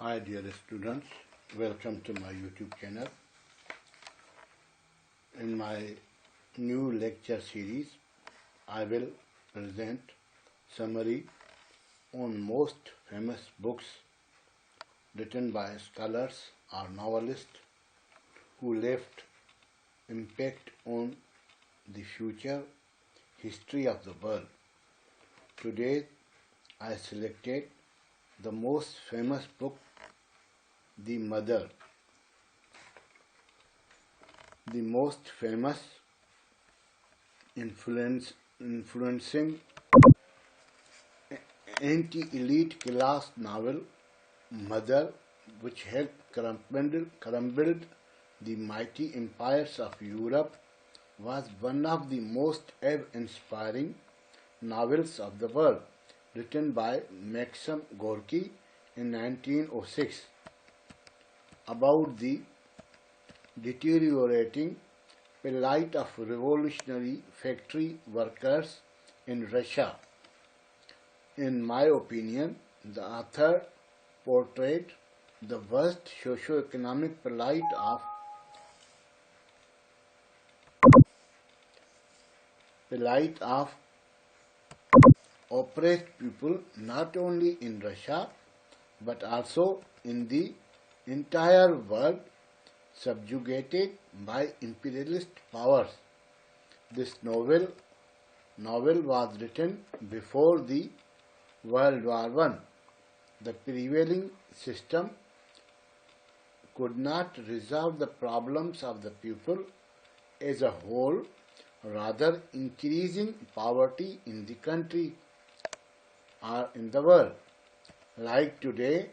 Hi dear students, welcome to my YouTube channel. In my new lecture series, I will present summary on most famous books written by scholars or novelists who left impact on the future history of the world. Today I selected the most famous book, The Mother, the most famous influencing anti-elite class novel, Mother, which helped crumbled the mighty empires of Europe, was one of the most awe-inspiring novels of the world, written by Maxim Gorky in 1906, about the deteriorating plight of revolutionary factory workers in Russia. In my opinion, the author portrayed the worst socio-economic plight of oppressed people not only in Russia but also in the entire world, subjugated by imperialist powers. This novel was written before the World War I. The prevailing system could not resolve the problems of the people as a whole, rather increasing poverty in the country or in the world. Like today,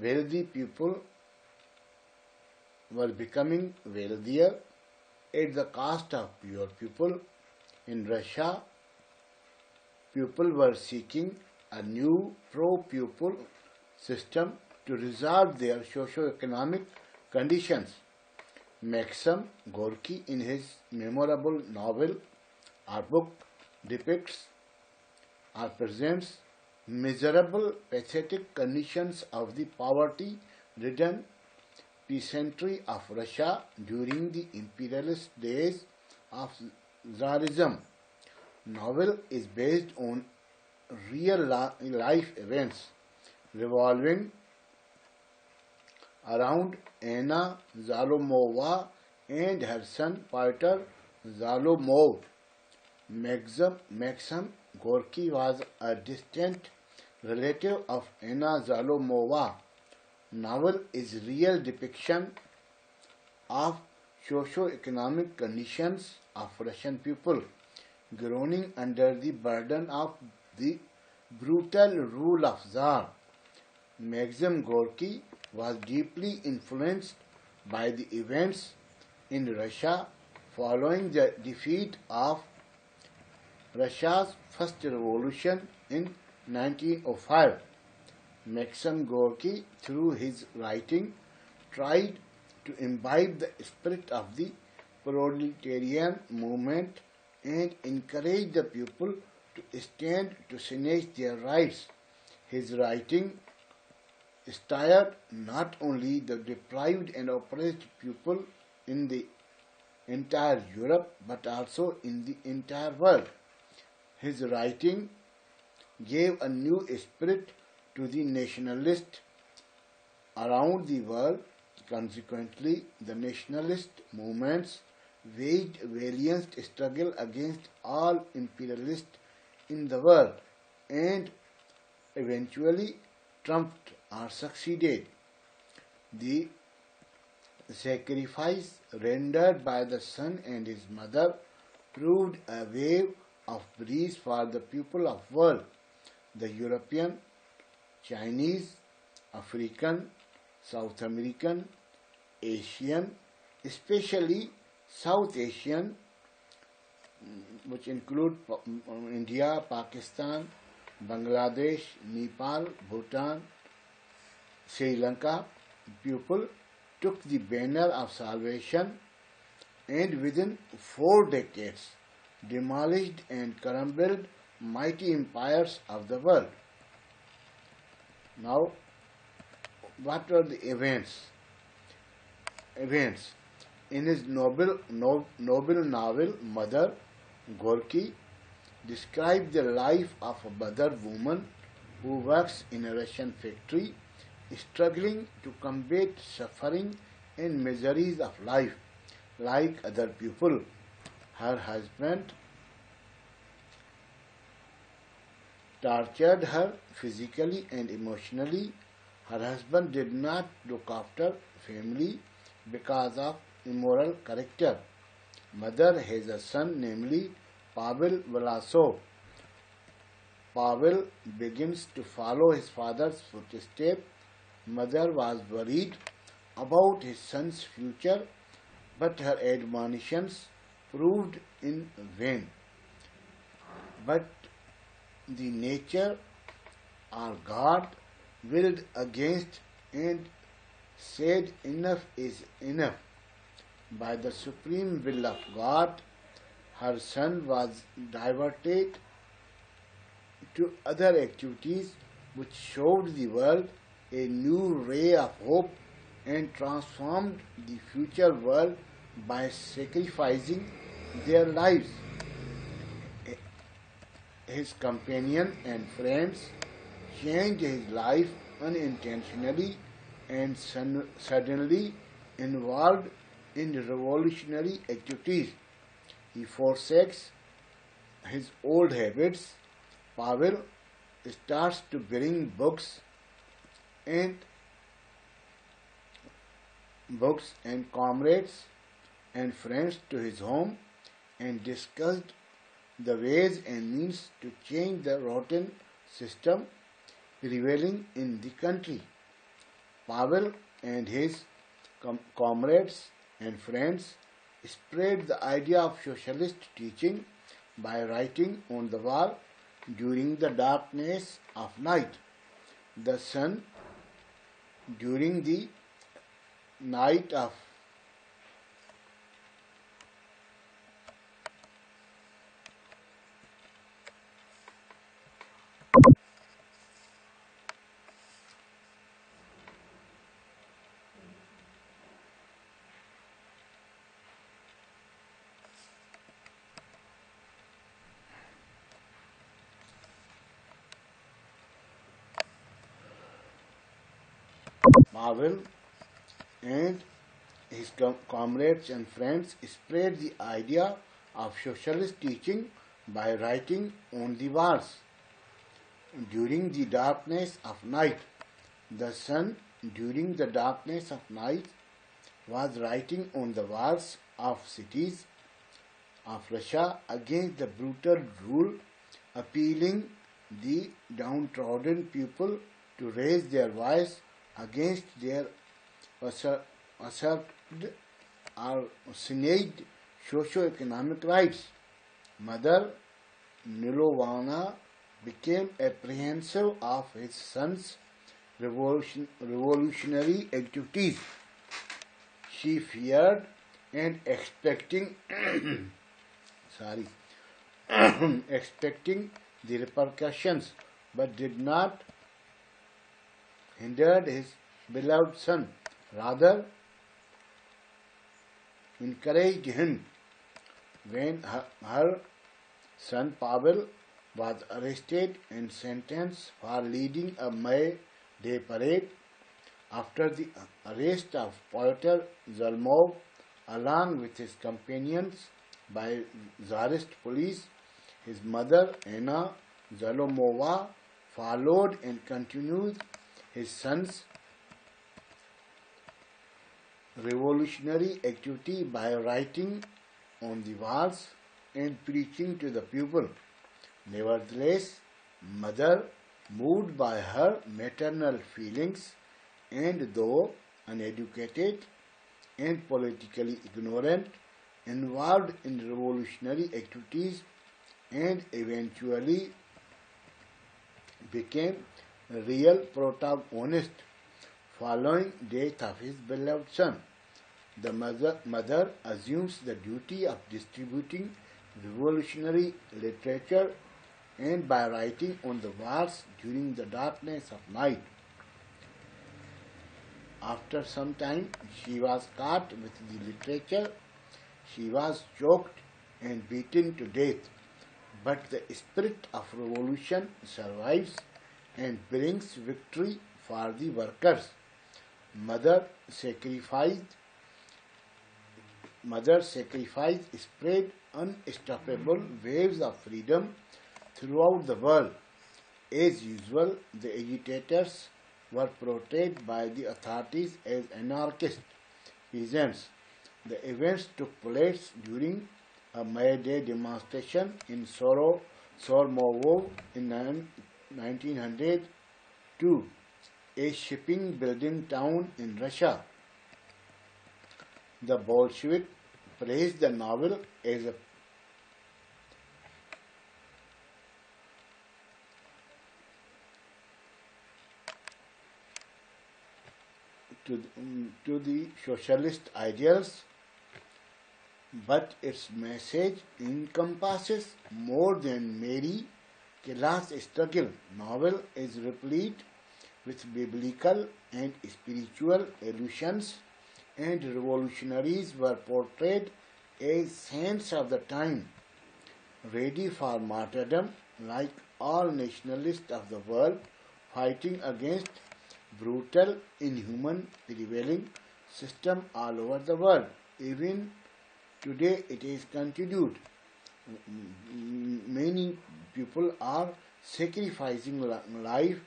wealthy people were becoming wealthier at the cost of poor people. In Russia, people were seeking a new pro-pupil system to resolve their socio-economic conditions. Maxim Gorky, in his memorable novel or book, depicts or presents miserable, pathetic conditions of the poverty-ridden peasantry of Russia during the imperialist days of Tsarism. Novel is based on real-life events revolving around Anna Zalomova and her son Pyotr Zalomov. Maxim Gorky was a distant relative of Anna Zalomova. Novel is real depiction of socio-economic conditions of Russian people groaning under the burden of the brutal rule of Tsar. Maxim Gorky was deeply influenced by the events in Russia following the defeat of Russia's first revolution in 1905. Maxim Gorky, through his writing, tried to imbibe the spirit of the proletarian movement and encourage the people to stand to snatch their rights. His writing stirred not only the deprived and oppressed people in the entire Europe but also in the entire world. His writing gave a new spirit to the nationalists around the world. Consequently, the nationalist movements waged valiant struggle against all imperialists in the world and eventually triumphed or succeeded. The sacrifice rendered by the son and his mother proved a wave of breeze for the people of the world. The European, Chinese, African, South American, Asian, especially South Asian, which include India, Pakistan, Bangladesh, Nepal, Bhutan, Sri Lanka, people took the banner of salvation and within 4 decades demolished and crumbled mighty empires of the world. Now, what were the events? Events. In his noble novel Mother, Gorky described the life of a mother woman who works in a Russian factory, struggling to combat suffering and miseries of life like other people. Her husband tortured her physically and emotionally. Her husband did not look after family because of immoral character. Mother has a son, namely Pavel Velasov. Pavel begins to follow his father's footsteps. Mother was worried about his son's future, but her admonitions proved in vain. But the nature or God willed against and said enough is enough. By the supreme will of God, her son was diverted to other activities which showed the world a new ray of hope and transformed the future world by sacrificing their lives. His companions and friends changed his life unintentionally and suddenly involved in revolutionary activities. He forsakes his old habits. Pavel starts to bring books and comrades and friends to his home and discussed the ways and means to change the rotten system prevailing in the country. Pavel and his comrades and friends spread the idea of socialist teaching by writing on the wall during the darkness of night. The sun during the night of Pavel and his comrades and friends spread the idea of socialist teaching by writing on the walls during the darkness of night. The sun during the darkness of night was writing on the walls of cities of Russia against the brutal rule, appealing the downtrodden people to raise their voice against their asserted or denied socio-economic rights. Mother Nilovana became apprehensive of his son's revolutionary activities. She feared and expecting expecting the repercussions, but did not hinder his beloved son. Rather, encouraged him. When her son Pavel was arrested and sentenced for leading a May Day parade, after the arrest of Pyotr Zalmov along with his companions by Tsarist police, his mother Anna Zalomova followed and continued his son's revolutionary activity by writing on the walls and preaching to the people. Nevertheless, mother, moved by her maternal feelings, and though uneducated and politically ignorant, involved in revolutionary activities and eventually became a real protagonist following death of his beloved son. The mother assumes the duty of distributing revolutionary literature and by writing on the walls during the darkness of night. After some time, she was caught with the literature. She was choked and beaten to death. But the spirit of revolution survives and brings victory for the workers. Mother sacrificed, Mother sacrifice spread unstoppable waves of freedom throughout the world. As usual, the agitators were portrayed by the authorities as anarchist peasants. The events took place during a May Day demonstration in Soromovo in 1902, a shipping building town in Russia. The Bolshevik praised the novel as a to the socialist ideals, but its message encompasses more than merely class struggle. Novel is replete with biblical and spiritual allusions, and revolutionaries were portrayed as saints of the time, ready for martyrdom like all nationalists of the world, fighting against brutal, inhuman, prevailing system all over the world. Even today it is continued. Many people are sacrificing life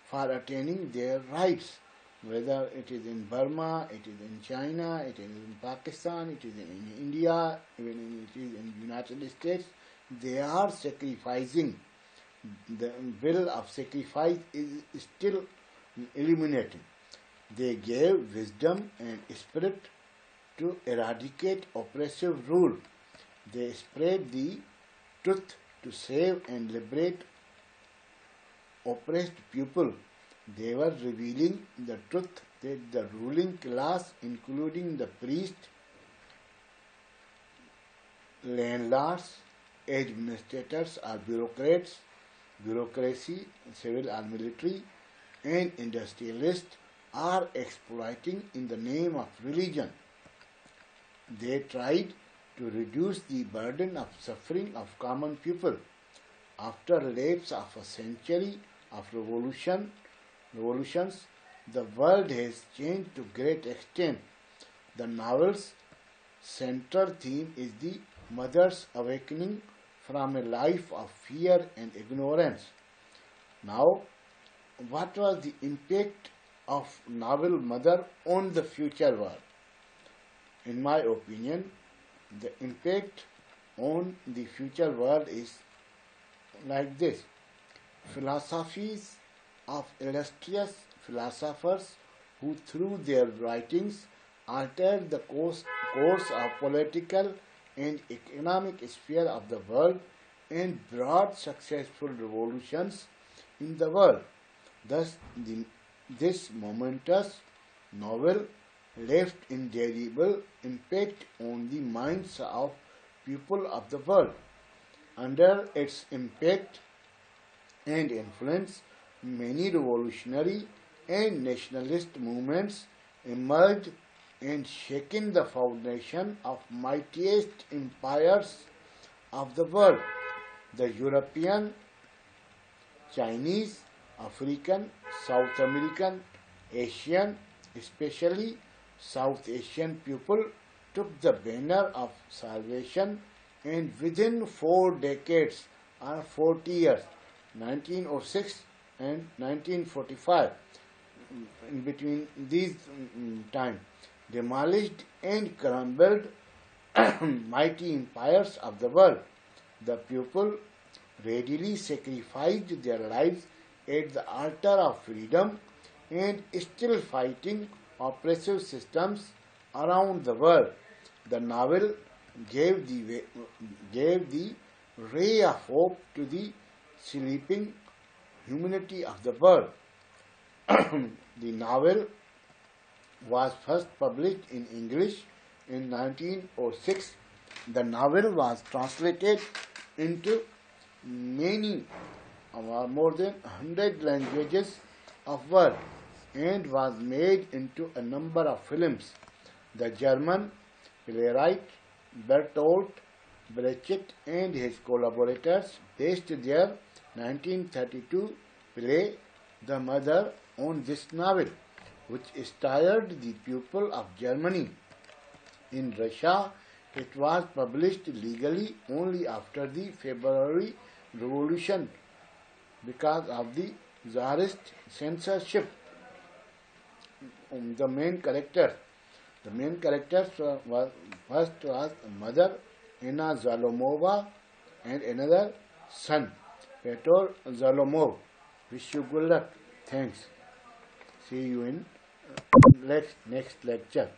for attaining their rights, whether it is in Burma, it is in China, it is in Pakistan, it is in India, even it is in United States. They are sacrificing. The will of sacrifice is still illuminating. They gave wisdom and spirit to eradicate oppressive rule. They spread the truth to save and liberate oppressed people. They were revealing the truth that the ruling class, including the priest, landlords, administrators or bureaucrats, bureaucracy, civil or military, and industrialists, are exploiting in the name of religion. They tried to reduce the burden of suffering of common people. After a lapse of a century of revolutions, the world has changed to great extent. The novel's central theme is the mother's awakening from a life of fear and ignorance. Now, what was the impact of novel Mother on the future world? In my opinion, the impact on the future world is like this. Philosophies of illustrious philosophers who through their writings altered the course of political and economic sphere of the world and brought successful revolutions in the world. Thus, this momentous novel left indelible impact on the minds of people of the world. Under its impact and influence, many revolutionary and nationalist movements emerged and shaken the foundation of mightiest empires of the world. The European, Chinese, African, South American, Asian, especially South Asian people took the banner of salvation, and within 4 decades or 40 years, 1906 and 1945, in between these time, demolished and crumbled mighty empires of the world. The people readily sacrificed their lives at the altar of freedom and still fighting oppressive systems around the world. The novel gave the ray of hope to the sleeping humanity of the world. The novel was first published in English in 1906. The novel was translated into many, more than 100 languages of world. and was made into a number of films. The German playwright Bertolt Brecht and his collaborators based their 1932 play The Mother on this novel, which starred the people of Germany. In Russia, it was published legally only after the February Revolution because of the Tsarist censorship. The main characters was first was mother Anna Zalomova and another son Petor Zalomov. Wish you good luck. Thanks. See you in next lecture.